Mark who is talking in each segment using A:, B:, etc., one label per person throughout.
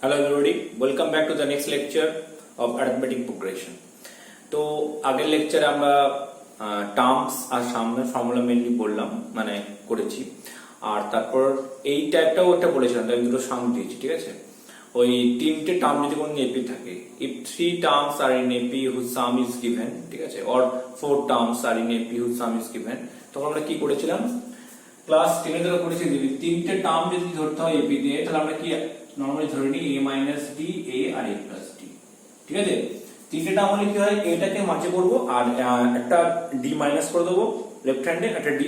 A: Hello everybody, welcome back to the next lecture of arithmetic progression. তো আগের লেকচারে আমরা টার্মস আর সামনের ফর্মুলা মেইনলি বললাম মানে করেছি আর তারপর এই টাইপটাও একটা বলেছিলাম তাই দুটো সাম দিয়েছি ঠিক আছে ওই তিনটে টার্ম যদি কোনো এপি থাকে if three terms are in AP whose sum is given ঠিক আছে or four terms are in AP whose sum is given তখন আমরা কি করেছিলাম ক্লাস 10 এ ধরে করেছি যদি তিনটে টার্ম যদি ধরতে হয় এপি দিয়ে তাহলে আমরা কি নরমালি ধরে নিই a - d a R a + d ঠিক আছে তিনটে টার্ম হলে কি হয় এটাকে মাঝে করব আর একটা d মাইনাস করে দেব লেফট হ্যান্ডে একটা d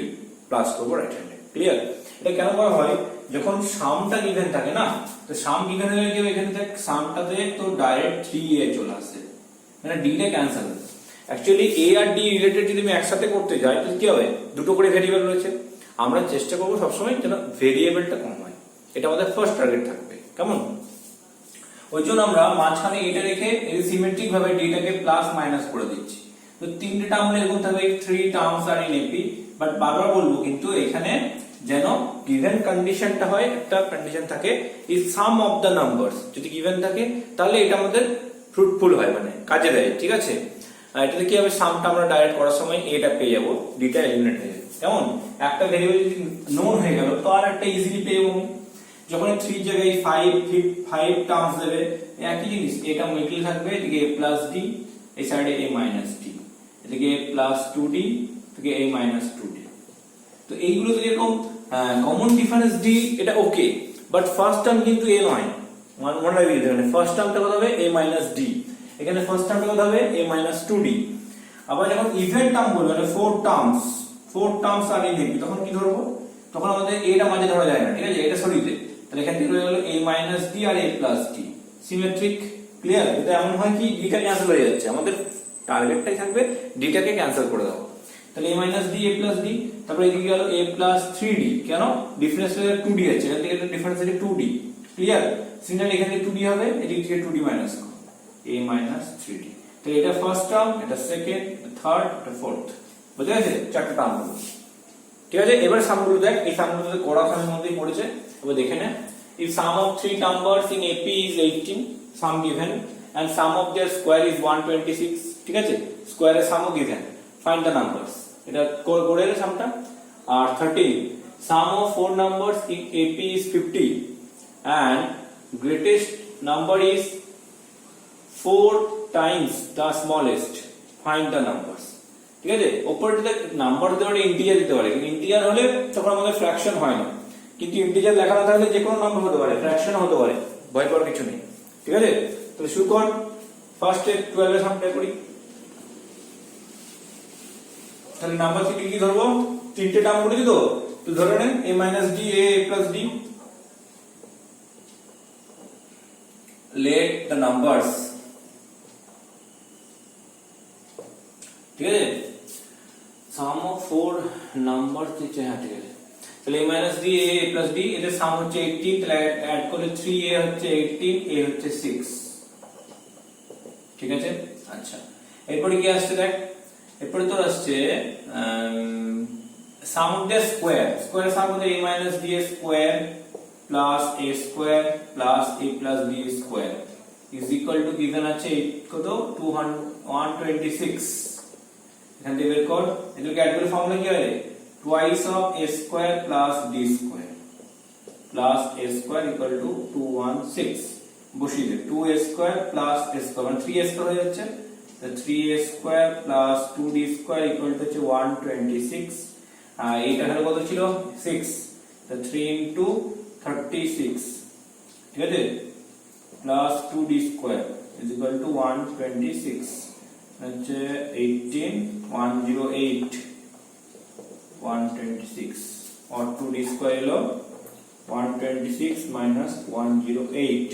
A: প্লাস করব রাইট হ্যান্ডে ক্লিয়ার এটা কেন করা হয় যখন সামটা গিভেন থাকে না তো সাম গিভেন হলে কি এখানে দেখ সামটাতে তো ডাইরেক্ট 3a চলে আসে মানে d টা ক্যান্সেল অ্যাকচুয়ালি a আর d রিলেটেড যদি আমি একসাথে করতে যাই তাহলে কি হবে দুটো করে ভেরিয়েবল রয়েছে আমরা চেষ্টা করব সব সময় যেন ভেরিয়েবলটা কম হয় এটা আমাদের ফার্স্ট টার্গেট থাকবে কেমন ওইজন্য আমরা মাঝখানে এটা রেখে এই সিমেট্রিক ভাবে d টাকে প্লাস মাইনাস করে দিচ্ছি তো তিনটে টার্ম এরকম থাকবে 3 terms are in AP but বারবার বলবো কিন্তু এখানে যেন গিভেন কন্ডিশনটা হয় একটা কন্ডিশন থাকে is sum of the numbers যদি গিভেন থাকে তাহলে এটা আমাদের ফ্রুটফুল হয় মানে কাজে দেয় ঠিক আছে এটাতে কি হবে সামটা আমরা ডাইরেক্ট করার সময় এটা পেয়ে যাব d টা এলিমিনেট হয়ে যাবে কেমন একটা ভেরিয়েবল যদি নোন হয়ে গেল তো আর একটা ইজিলি পেয়ে যাবো যখন 3 জায়গায় 5 টার্মস দেবে একই জিনিস এটা মিডল থাকবে এদিকে a + d এই সাইডে a - d এদিকে a + 2d এদিকে a - 2d তো এইগুলো যদি এরকম কমন ডিফারেন্স d এটা ওকে বাট ফার্স্ট টার্ম কিন্তু a নয় মনে রাখবে এখানে ফার্স্ট টার্মটা কত হবে a - d এখানে ফার্স্ট টার্মটা কত হবে a - 2d আবার যখন ইভেন টার্ম বলবো মানে 4 টার্মস আর ইন এপি তখন কি ধরবো তখন আমাদের এটা মাঝে ধরা যায় না ঠিক আছে এটা সরিয়ে দে তাহলে এখান থেকে রয়ে গেল a - d আর a + d সিমেট্রিক ক্লিয়ার এটা এমন হয় কি d টা ক্যান্সেল হয়ে যাচ্ছে আমাদের টার্গেটটাই থাকবে d টাকে ক্যান্সেল করে দাও তাহলে a - d a + d তারপর এদিকে গেল a + 3d কেন ডিফারেন্স হলো 2d আছে এখান থেকে ডিফারেন্স আছে 2d ক্লিয়ার সিমিলারলি এখানে 2d হবে এদিক থেকে 2d মাইনাস করো a - 3d তাহলে এটা ফার্স্ট টার্ম এটা সেকেন্ড এটা থার্ড এটা ফোর্থ বুঝা গেছে চারটা টার্ম হলো ঠিক আছে এবার সামগুলো দেখ এই সামগুলোতে কড়া খামের মধ্যেই পড়েছে এবার দেখে নে if sum of three numbers in AP is 18 sum given and sum of their square is 126 ঠিক আছে স্কয়ার এর সামও given find the numbers এটা করে এর সামটা আর 13 sum of four numbers in AP is 50 and greatest number is 4 times the smallest find the numbers ঠিক আছে উপরে number দিতে পারে ইন্টিজার দিতে পারে কিন্তু ইন্টিজার হলে তখন আমাদের ফ্র্যাকশন হয় না কিন্তু ইন্টিজার লেখা না থাকলে যে কোনো নাম্বার হতে পারে ফ্র্যাকশন হতে পারে ভয় পাওয়ার কিছু নেই ঠিক আছে তাহলে শুরু কর ফার্স্ট 12 এর সামনে করি তাহলে নাম্বার থেকে কি ধরবো তিনটে টার্ম করেছি তো তুই ধরে নে a - d a + d let the numbers ঠিক আছে sum of four numbers দিতে হ্যাঁ ঠিক আছে তাহলে a - d a + d এর সাম হচ্ছে 18 তাহলে অ্যাড করলে 3a হচ্ছে 18 a হচ্ছে 6 ঠিক আছে আচ্ছা এরপরে কি আসছে দেখ এরপরে তো আসছে সাম অফ দ্য স্কয়ার সাম হচ্ছে a - d square plus a square plus a + d square is equal two given আছে কত 126 এখান থেকে বের কর এটাকে অ্যাড করে ফর্মুলা কি হয় twice of a square plus d square plus a square equal to 216 বসিয়ে দে 2a square plus a square মানে 3a square হয়ে যাচ্ছে তো 3a square plus 2d square equal to 126 আর এইটা হলো কত ছিল 6 তো 3 into 36 ঠিক আছে plus 2d square is equal to 126 হচ্ছে 18 108 126 or 2d square হলো 126 minus 108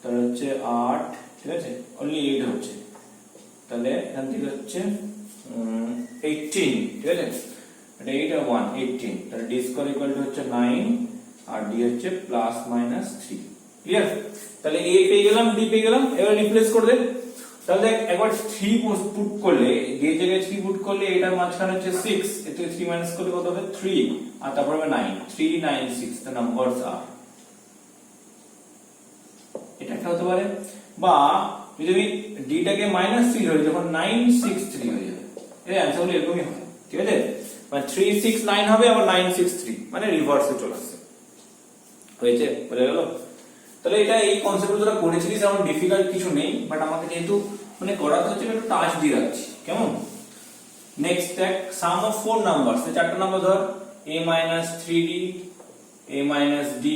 A: তাহলে হচ্ছে 8 ঠিক আছে only 8 হচ্ছে তাহলে এখান থেকে হচ্ছে 18 ঠিক আছে এটা 8 আর 1 18 তাহলে d square equal to হচ্ছে 9 আর d হচ্ছে প্লাস মাইনাস 3 ক্লিয়ার তাহলে a পেয়ে গেলাম d পেয়ে গেলাম এবার রিপ্লেস করে দে তাহলে দেখ একবার 3 পুট করলে যে জায়গায় 3 পুট করলে এটার মাঝখানে হচ্ছে 6 এতে 3 মাইনাস করলে কত হবে 3 আর তারপর হবে 9 3 9 6 the numbers are এটা হতে পারে, বা যদি আমি ডিটাকে -3 ধরি তখন 963 হয়ে যাবে। এর অ্যান্সার হলো এরকমই হয়, ঠিক আছে? মানে 369 হবে আবার 963, মানে রিভার্সে চলে আসছে। হয়েছে, বোঝা গেল? তাহলে এটা এই কনসেপ্ট যেটা করেছিলিস এমন ডিফিকাল্ট কিছু নেই, বাট আমাকে যেহেতু মানে করাতে হচ্ছে একটু টাচ দিয়ে রাখছি, কেমন? নেক্সট দেখ, সাম অফ 4 নাম্বারস, চারটা নাম্বার ধর, a - 3d, a - d,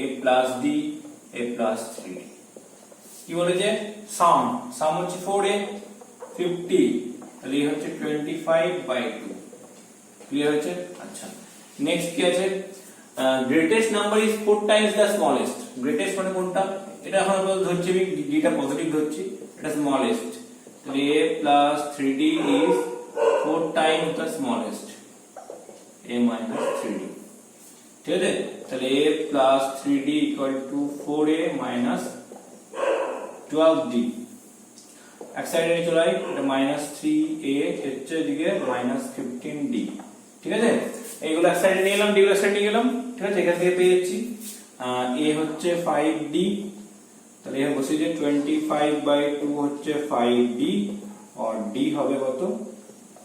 A: a + d, a + 3d। কি বলেছে? সাম হচ্ছে 4a 50, তাহলে এই হচ্ছে 25/2। ক্লিয়ার হচ্ছে? আচ্ছা, নেক্সট কি আছে? Greatest number is 4 Times the smallest. Greatest মানে কোনটা? এটা এখন আমরা ধরছি, আমি ডিটা পজিটিভ ধরছি, এটা স্মলেস্ট, তাহলে a + 3d is 4 Times the smallest, a - 3d। ঠিক আছে? তাহলে a + 3d = 4a - 12d। এক সাইডে চলে আই, এটা -3a হচ্ছে এদিকে -15d। ঠিক আছে? এইগুলো এক সাইডে নিয়ে এলাম, ডি গুলো এক সাইডে নিয়ে গেলাম। ঠিক আছে? এখান থেকে পেয়ে যাচ্ছি a হচ্ছে 5d, তাহলে এখানে বসে যে 25/2 হচ্ছে 5d, আর d হবে কত?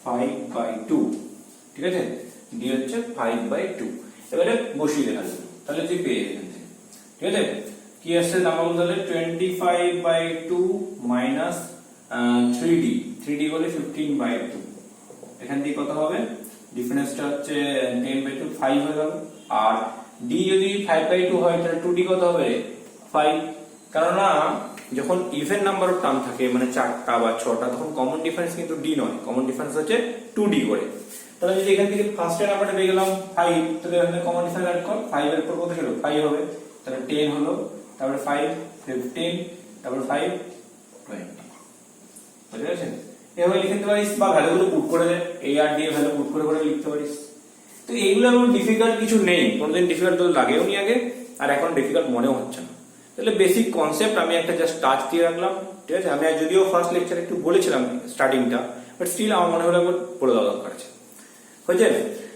A: 5/2। ঠিক আছে? d হচ্ছে 5/2। এবারে বসিয়ে দেখা যাবে, তাহলে তুই পেয়ে যাবেন। ঠিক আছে? কি আসছে নাম্বারগুলো? তাহলে 25/2 - 3d, 3d বলে 15/2। এখান থেকে কত হবে? ডিফারেন্সটা হচ্ছে 10/2, 5 হয়ে গেল। আর d যদি 5/2 হয় তাহলে 2d কত হবে? 5। কারণ না, যখন ইভেন নাম্বার অফ টার্ম থাকে, মানে 4টা বা 6টা, তখন কমন ডিফারেন্স কিন্তু d নয়, কমন ডিফারেন্স হচ্ছে 2d করে। তাহলে যদি এখান থেকে ফার্স্টের নাম্বারটা পেয়ে গেলাম 5, তাহলে এখানে কমন ডিফারেন্স অ্যাড কর, 5 এর উপর কত ছিল? 5 হবে, তাহলে 10 হলো, তারপরে 5 15, তারপরে 5 20। বুঝতে পেরেছেন? এভাবে লিখতে পারিস, বা ভ্যালুগুলো পুট করে দে, a আর d এর ভ্যালু পুট করে করে লিখতে পারিস। তো এইগুলো এমন ডিফিকাল্ট কিছু নেই, কোনদিন ডিফিকাল্ট তো লাগেও নি আগে, আর এখন ডিফিকাল্ট মনেও হচ্ছে না। তাহলে বেসিক কনসেপ্ট আমি একটা জাস্ট টাচ দিয়ে রাখলাম। ঠিক আছে? আমি যদিও ফার্স্ট লেকচারে একটু বলেছিলাম স্টার্টিংটা, বাট স্টিল আমার মনে হলো একবার বলে দেওয়া দরকার আছে। হয়েছে?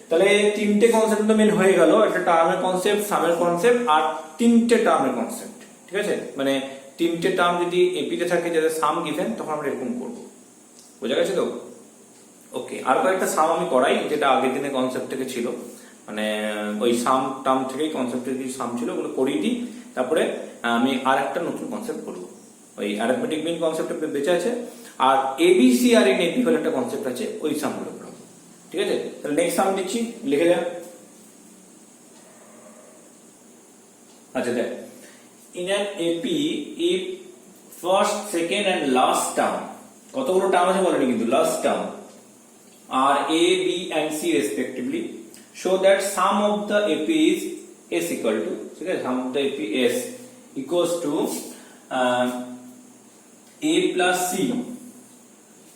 A: তাহলে 3টে কনসেপ্ট তো মেন হয়ে গেল, একটা টার্মের কনসেপ্ট, সামের কনসেপ্ট, আর 3টে টার্মের কনসেপ্ট। ঠিক আছে? মানে 3টে টার্ম যদি এপিতে থাকে যাতে সাম গিভেন, তখন আমরা এরকম করব। বোঝা গেছে তো? ওকে, আর কয়েকটা সাম আমি করাই, যেটা আগের দিনে কনসেপ্ট থেকে ছিল, মানে ওই সাম টার্ম থেকেই কনসেপ্টের কিছু সাম ছিল, ওগুলো করিয়ে দিই। তারপরে আমি আর একটা নতুন কনসেপ্ট করবো, ওই অ্যারিথমেটিক মিন কনসেপ্ট বেঁচে আছে, আর এবিসি আর ইন এপি বলে একটা কনসেপ্ট আছে, ওই সামগুলো করবো। ঠিক আছে? তাহলে নেক্সট সাম দিচ্ছি, লিখে যা। আচ্ছা দেখ, in an AP if first, second and last term, কতগুলো টার্ম আছে বলেনি কিন্তু, last term are a, b and c respectively, show that sum of the AP is s equal to, ठीक है, sum of the AP s equals to a plus c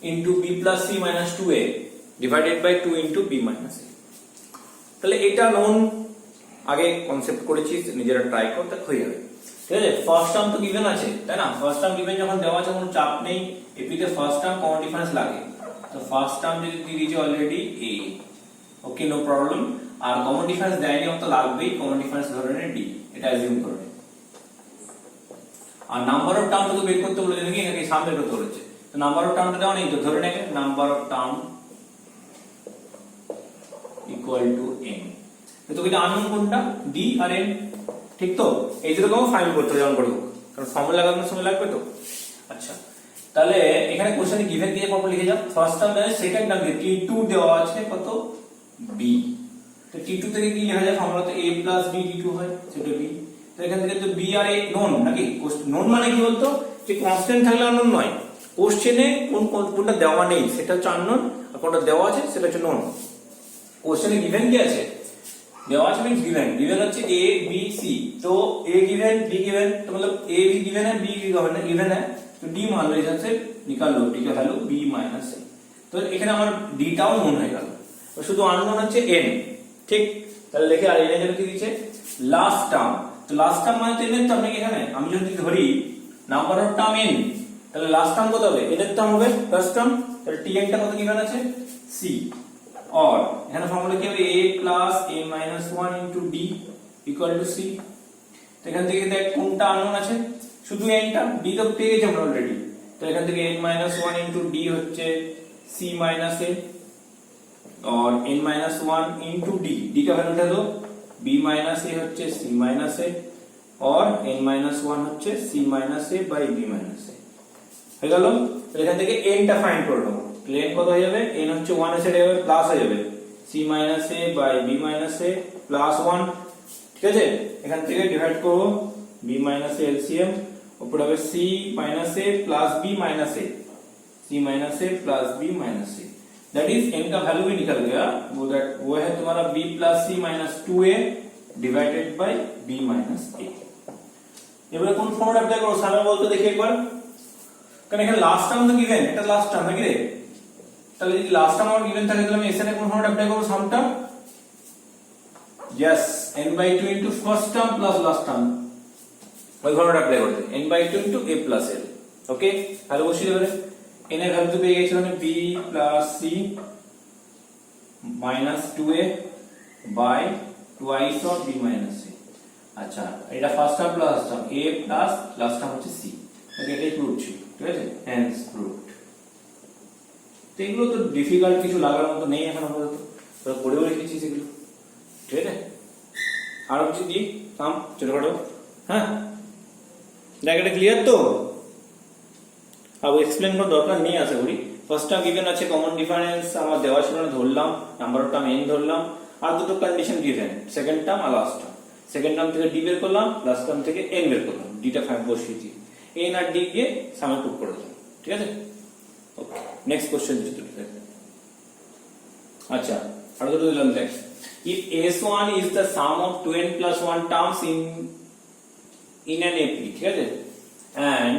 A: into b plus c minus 2a divided by 2 into b minus a। তাহলে এটা known, আগে concept করেছিস, নিজেরা try কর, তা হয়ে যাবে। ঠিক আছে? ফার্স্ট টার্ম তো গিভেন আছে, তাই না? ফার্স্ট টার্ম গিভেন যখন দেওয়া আছে, কোনো চাপ নেই, এপিতে ফার্স্ট টার্ম কমন ডিফারেন্স লাগে, তো ফার্স্ট টার্ম যদি দিয়ে দিয়েছে already a, okay, no problem. আর কমন ডিফারেন্স দেয়নি, তো লাগবেই, কমন ডিফারেন্স ধরে নে d, এটা অ্যাজিউম করে নে। আর নাম্বার অফ টার্ম তো বের করতে বলেছে নাকি, এখানে সাম বের করতে বলেছে, তো নাম্বার অফ টার্মটা দেওয়া নেই, তো ধরে নে number of term equal to n। তো এটা আননোন কোনটা? d আর n, ঠিক তো? এই দুটোকে ফাইন্ড করতে হবে, যেমন করে হোক, কারণ ফর্মুলা লাগানোর সময় লাগবে তো। আচ্ছা, তাহলে এখানে কোশ্চেনে গিভেন দিয়ে পর লিখে যাও, ফার্স্ট টার্ম দেয়, সেকেন্ড টার্ম দিয়ে t2 দেওয়া আছে কত? b। তো t2 থেকে কি লেখা যায়? ফর্মুলা তো a plus b t2 হয়, সেটা b। তো এখান থেকে তো b আর a নোন নাকি? নোন মানে কি বলতো, যে কনস্ট্যান্ট থাকলে আননোন নয়, কোশ্চেনে কোনটা দেওয়া নেই সেটা হচ্ছে আননোন, আর কোনটা দেওয়া আছে সেটা হচ্ছে নোন। কোশ্চেনে গিভেন কি আছে? দেওয়া আছে মিন্স गिवन, गिवन হচ্ছে a b c, तो a गिवन b गिवन, तो मतलब a भी गिवन है, b गिवन है, तो d मान लो इधर से निकाल लो, d का वैल्यू b माइनस a। तो এখানে আমার d টাও নোন হয়ে গেল, তো শুধু আননোন হচ্ছে n। ঠিক, তাহলে দেখে আর এর জন্য কি দিয়েছে? Last term. তো লাস্ট টার্ম মানে তো n এর টার্ম নাকি, এখানে আমি যদি ধরি নাম্বার অফ টার্ম n, তাহলে লাস্ট টার্ম কত হবে? n এর টার্ম হবে ফার্স্ট টার্ম, তাহলে tn টা কত गिवन আছে? c। और এখানে ফর্মুলা কি হবে? a plus a minus 1 into d equal to c। তো এখান থেকে দেখ কোনটা আননোন আছে, শুধু n টা, d তো পেয়ে গেছি আমরা অলরেডি। তো এখান থেকে n minus 1 into d হচ্ছে c minus a और n minus 1 into d, d का वैल्यू उठा दो, b minus a হচ্ছে c minus a और n minus 1 হচ্ছে c minus a by b minus a হয়ে গেল। তো এখান থেকে n টা ফাইন্ড করে নেব। তাহলে n কত হয়ে যাবে? n হচ্ছে 1 এর সাথে যাবে প্লাস হয়ে যাবে c minus a by b minus a plus 1, ঠিক আছে। এখান থেকে ডিভাইড করব b minus a LCM, ऊपर হবে c minus a plus b minus a, c minus a plus b minus a, that is n का वैल्यू भी निकल गया, वो है तुम्हारा b plus c minus 2a divided by b minus a। এবারে কোন ফর্মুলা অ্যাপ্লাই করব সামনে বলতে দেখি একবার, কারণ এখানে লাস্ট টার্ম তো গিভেন, এটা লাস্ট টার্ম নাকি রে? তাহলে যদি লাস্ট টার্ম আমার গিভেন থাকে তাহলে আমি এখানে কোন ফর্মুলা অ্যাপ্লাই করব? সামটা yes n/2 into first term plus last term, ওই ফর্মুলাটা অ্যাপ্লাই করতে n/2 into a plus l। ওকে, তাহলে বসিয়ে দেবে n এর ভ্যালু তো পেয়ে গেছি মানে b plus c minus 2a by twice of b minus a। আচ্ছা, এটা first term plus term a plus last term হচ্ছে c, ওকে এটাই প্রুফ ছিল, ঠিক আছে, হেন্স প্রুফড। তো এগুলো তো ডিফিকাল্ট কিছু লাগার মতো নেই এখন আপাতত, তোরা পড়েও রেখেছিস এগুলো, ঠিক আছে। আর কিছু দি কাম ছোটখাটো, হ্যাঁ জায়গাটা ক্লিয়ার তো? अब एक्सप्लेन করার দরকার নেই আশা করি। ফার্স্ট টার্ম গিভেন আছে, কমন ডিফারেন্স আমার দেওয়া ছিল না, ধরলাম নাম্বার অফ টার্ম n ধরলাম, আর দুটো কন্ডিশন গিভেন, সেকেন্ড টার্ম আর লাস্ট টার্ম। সেকেন্ড টার্ম থেকে d বের করলাম, লাস্ট টার্ম থেকে n বের করলাম, d টা ফাইভ বসিয়ে দিই, n আর d কে সামনে পুট করে দিলাম, ঠিক আছে। ওকে, নেক্সট কোশ্চেন দিতে হবে। আচ্ছা, আর দুটো দিলাম দেখ, if s1 is the sum of 2n plus 1 terms in an AP, ঠিক আছে, and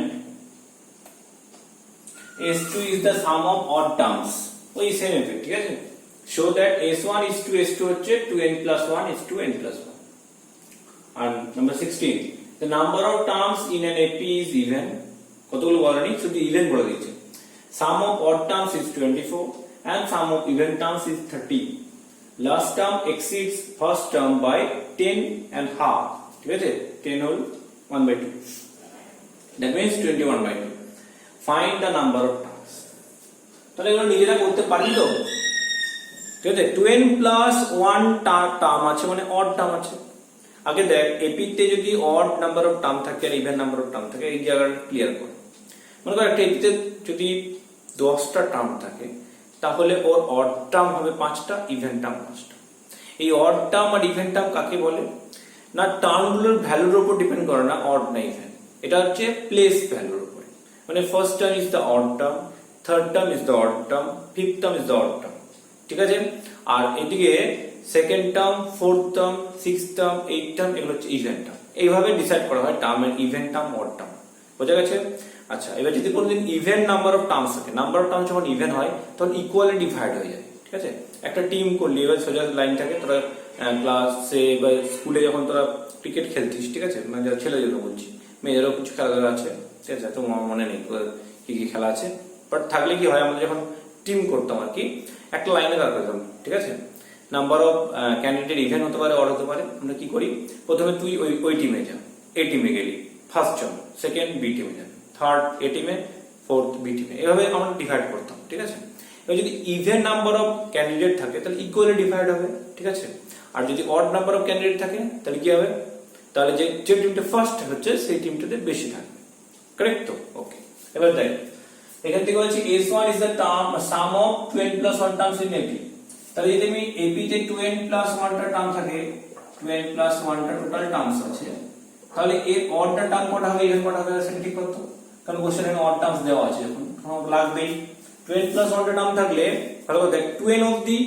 A: s2 is the sum of odd terms, ওই সেম এফেক্ট, ঠিক আছে। show that s1 is to s2 হচ্ছে 2n plus 1 is to n plus 1। আর number 16, the number of terms in an AP is even, কতগুলো বলেনি, শুধু even বলে দিয়েছে। sum of odd terms is 24 and sum of even terms is 30, last term exceeds first term by 10 and half, ঠিক আছে, 10 whole 1/2, that means 21/2, find the number of terms। তাহলে এগুলো নিজেরা করতে পারি তো, ঠিক আছে। 2n plus 1 টার্ম আছে মানে অড টার্ম আছে। আগে দেখ এপি তে যদি অড নাম্বার অফ টার্ম থাকে আর ইভেন নাম্বার অফ টার্ম থাকে, এই জায়গাটা ক্লিয়ার কর। মনে কর একটা এপিতে যদি 10টা টার্ম থাকে তাহলে ওর অড টার্ম হবে 5টা, ইভেন টার্ম 5টা। এই অড টার্ম আর ইভেন টার্ম কাকে বলে না, টার্মগুলোর ভ্যালুর উপর ডিপেন্ড করে না, অড না ইভেন, এটা হচ্ছে প্লেস ভ্যালুর উপর। মানে first term is the odd term, third term is the odd term, fifth term is the odd term, ঠিক আছে। আর এদিকে second term, fourth term, sixth term, eight term, এগুলো হচ্ছে ইভেন টার্ম। এইভাবে ডিসাইড করা হয় টার্মের ইভেন টার্ম, অড টার্ম, বোঝা গেছে। আচ্ছা, এবার যদি কোনোদিন ইভেন নাম্বার অফ টার্মস থাকে, নাম্বার অফ টার্ম যখন ইভেন হয় তখন ইকুয়ালি ডিভাইড হয়ে যায়, ঠিক আছে। একটা টিম করলি, এবার সোজা লাইন থাকে, তোরা ক্লাসে বা স্কুলে যখন তোরা ক্রিকেট খেলতিস, ঠিক আছে, মানে যারা ছেলেদের জন্য বলছি, মেয়েদেরও কিছু খেলাধুলা আছে, ঠিক আছে, তো মনে নেই কি কি খেলা আছে, বাট থাকলে কি হয়, আমরা যখন টিম করতাম আর কি, একটা লাইনে দাঁড় করতাম, ঠিক আছে। নাম্বার অফ ক্যান্ডিডেট ইভেন হতে পারে, অড হতে পারে। আমরা কি করি, প্রথমে তুই ওই টিমে যা, এ টিমে গেলি, ফার্স্ট জন, সেকেন্ড বি টিমে যাবে, থার্ড এ টিমে, ফোর্থ বি টিমে, এভাবে আমরা ডিভাইড করতাম, ঠিক আছে। এবার যদি ইভেন নাম্বার অফ ক্যান্ডিডেট থাকে তাহলে ইকুয়ালি ডিভাইড হবে, ঠিক আছে। আর যদি অড নাম্বার অফ ক্যান্ডিডেট থাকে তাহলে কি হবে, তাহলে যে টিমটা ফার্স্ট হচ্ছে সেই টিমটাতে বেশি থাকবে, কারেক্ট তো? ওকে, এবার দেখ এখান থেকে বলছি s1 is the sum of 2n plus 1 terms in AP। তাহলে যদি আমি AP তে 2n plus 1 টা টার্ম থাকে, 2n plus 1 টা টোটাল টার্মস আছে, তাহলে এর অড টা টার্ম কটা হবে, ইভেন কটা হবে, সেটা ঠিক করতে। কারণ কোশ্চেনে অড টার্মস দেওয়া আছে, যখন তোমাকে লাগবেই 2n plus 1 টা টার্ম থাকলে ভালো করে দেখ 2n of the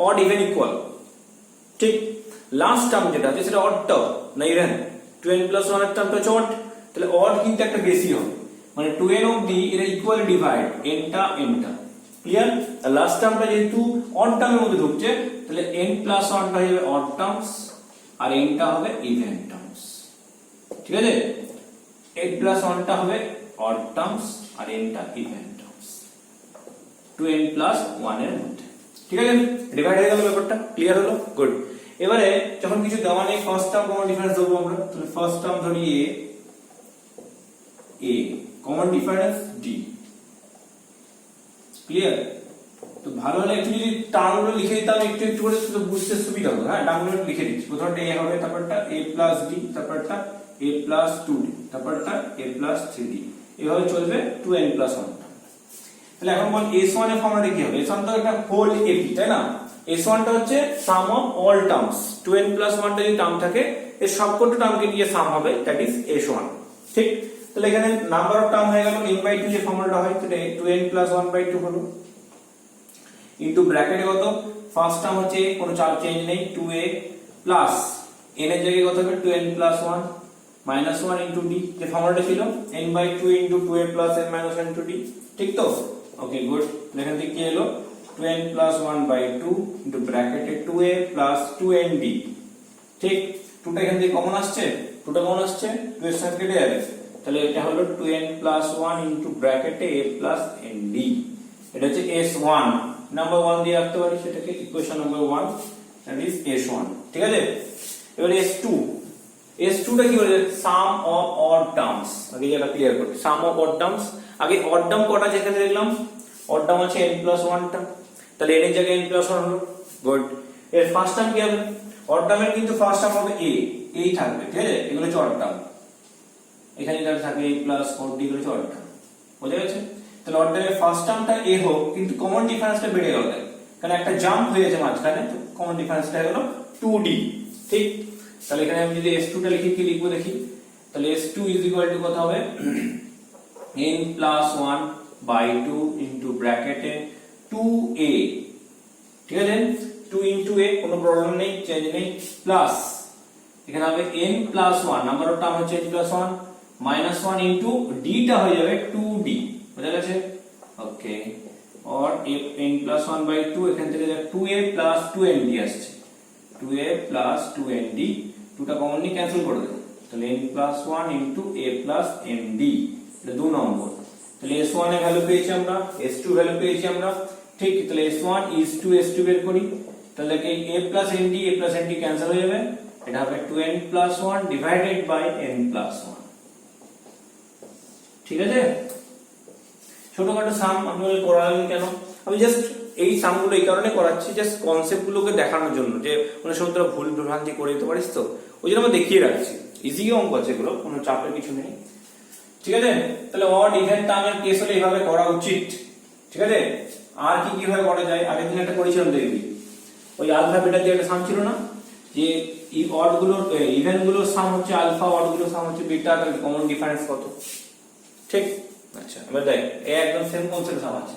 A: odd even equal, ঠিক। লাস্ট টার্ম যেটা আছে সেটা অড টার্ম না ইভেন, 2n plus 1 এর টার্মটা হচ্ছে অড, তাহলে অড কিন্তু একটা বেশি হবে, মানে 2n অফ দি এর ইকুয়াল ডিভাইড n টা, ক্লিয়ার। লাস্ট টার্মটা যেহেতু অড টার্মের মধ্যে ঢুকছে তাহলে n প্লাস 1 টা হবে অড টার্মস আর n টা হবে ইভেন টার্মস, ঠিক আছে। n প্লাস 1 টা হবে অড টার্মস আর n টা ইভেন টার্মস 2n প্লাস 1 এর মধ্যে, ঠিক আছে। ডিভাইড হয়ে গেল, ব্যাপারটা ক্লিয়ার হলো, গুড। এবারে যখন কিছু দেওয়া নেই, ফার্স্ট টার্ম কমন ডিফারেন্স দেবো আমরা। তাহলে ফার্স্ট টার্ম ধরি a, A, common difference D. Clear? তো ভালো হলে একটু যদি টার্মগুলো লিখে দিতাম একটু একটু করে তো বুঝতে সুবিধা হতো। হ্যাঁ, টার্মগুলো লিখে দিচ্ছি। প্রথমটা এ হবে, তারপরটা এ প্লাস ডি, তারপরটা এ প্লাস 2d, তারপরটা এ প্লাস 3d, এভাবে চলবে 2n প্লাস 1। তাহলে এখন বল s1 এর ফর্মুলাটা কি হবে? s1 তো একটা হোল এপি, তাই না? s1 টা হচ্ছে sum of all terms. 2n plus 1 টা যদি টার্ম থাকে এর সবকটা টার্মকে নিয়ে সাম হবে, দ্যাট ইজ s1। ঠিক? তাহলে এখানে নাম্বার অফ টার্ম হয়ে গেল n/2 যে ফর্মুলাটা হয় সেটা 2n প্লাস 1/2 হলো ইনটু ব্র্যাকেটে কত, ফার্স্ট টার্ম হচ্ছে কোনো চার্জ চেঞ্জ নেই 2a প্লাস n এর জায়গায় কত হবে 2n plus 1 minus 1 into d, যে ফর্মুলাটা ছিল n/2 into 2a plus n minus 1 into d। ঠিক তো? ওকে, গুড। এখান থেকে কি হলো 2n প্লাস 1/2 ইনটু ব্র্যাকেটে 2a প্লাস 2nd। ঠিক? 2টা এখান থেকে কমন আসছে, 2টা কমন আসছে, 2 এর সাথে কেটে যাবে। তাহলে এটা হলো 2n প্লাস 1 ইনটু ব্র্যাকেটে a প্লাস nd। এটা হচ্ছে s1, নাম্বার 1 দিয়ে রাখতে পারি সেটাকে, equation number 1, that is s1। ঠিক আছে? এবারে s2, s2 টা কি বলে? সাম অফ অড টার্মস। আগে যেটা ক্লিয়ার করি, সাম অফ অড টার্মস। আগে অড টার্ম কটা যেখানে দেখলাম, অড টার্ম আছে n প্লাস 1 টা, তাহলে n এর জায়গায় n প্লাস 1 হলো। গুড। এর ফার্স্ট টার্ম কি হবে? অড টার্মের কিন্তু ফার্স্ট টার্ম হবে a, এই থাকবে। ঠিক আছে? এগুলো হচ্ছে অড টার্ম। এখানে যেটা থাকে a প্লাস 4d, এগুলো হচ্ছে অড টার্ম। বুঝা গেছে? তাহলে অড টার্মের ফার্স্ট টার্মটা a হোক, কিন্তু কমন ডিফারেন্সটা বেড়ে গেল, কারণ একটা জাম্প হয়ে গেছে মাঝখানে, তো কমন ডিফারেন্সটা হলো 2d। ঠিক? তাহলে এখানে আমি যদি s2 টা লিখি, কি লিখবো দেখি? তাহলে s2 ইজ ইকুয়াল টু কত হবে? n প্লাস 1/2 ইনটু ব্র্যাকেটে 2a। ঠিক আছে? 2 ইনটু a, কোনো প্রবলেম নেই, চেঞ্জ নেই, প্লাস এখানে হবে n plus 1, number of term হচ্ছে n plus 1, minus 1 into d টা হয়ে যাবে 2d। বুঝা গেছে? ওকে। और n প্লাস 1/2 এখান থেকে 2a প্লাস 2nd আসছে, 2a প্লাস 2nd, 2টা কমন নিয়ে ক্যান্সেল করে দেব। তাহলে n plus 1 into a plus nd, এটা 2 নম্বর। তাহলে s1 এর ভ্যালু পেয়েছি আমরা, s2 ভ্যালু পেয়েছি আমরা। ঠিক? তাহলে s1 is to s2 বের করি, তাহলে কি a plus nd, a plus nd cancel হয়ে যাবে, এটা হবে 2n plus 1 divided by n plus 1। ঠিক আছে? ছোটখাটো সাম আপনাদের করালাম কেন? আমি জাস্ট এই সামগুলো এই কারণে করাচ্ছি, জাস্ট কনসেপ্ট গুলোকে দেখানোর জন্য, যে অনেক সময় তোরা ভুল ভ্রান্তি করে দিতে পারিস, তো ওই জন্য আমি দেখিয়ে রাখছি। ইজি অঙ্ক আছে এগুলো, কোনো চাপের কিছু নেই। ঠিক আছে? তাহলে অড ইভেন টার্মের কেস হলে এইভাবে করা উচিত। ঠিক আছে? আর কি কিভাবে করা যায়? আগের দিন একটা করেছিলাম, দেখবি ওই আলফা বিটা দিয়ে একটা সাম ছিল না, যে এই অড গুলোর ইভেন গুলোর সাম হচ্ছে আলফা, অড গুলোর সাম হচ্ছে বিটা, তাহলে কমন ডিফারেন্স কত? ঠিক? আচ্ছা, এবার দেখ একদম সেম কনসেপ্ট সাম আছে।